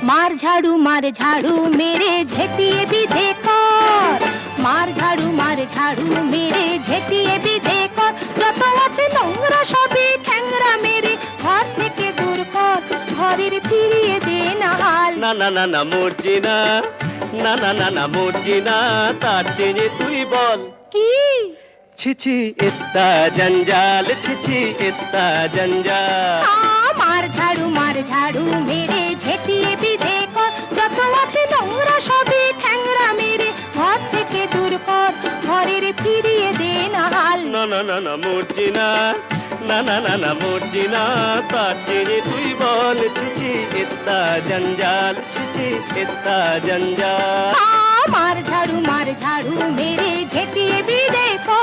मार झाड़ू मेरे झेटिए भी देखो मार झाड़ू मेरे झेटिए भी देखो যত আছে নোংরা সবই ঠ্যাংরা মেরে ঘর থেকে দূর কর ঘরের ফিরিয়ে দে না হাল না না না না মর্জিনা না না না না মর্জিনা তার চেয়ে তুই বল কি ছি ছি इतना जंजाल ছি ছি इतना जंजाल मार झाड़ू मेरे झेटिए भी देखो যত আছে নোংরা সবই ঠ্যাংরা মেরে ঘর থেকে দূর কর ঘরের ফিরিয়ে দে না হাল না না না না মর্জিনা না না না না মর্জিনা তার চেয়ে তুই বল ছি ছি इतना जंजाल ছি ছি इतना जंजाल मार झाड़ू मेरे झेटिए भी देखो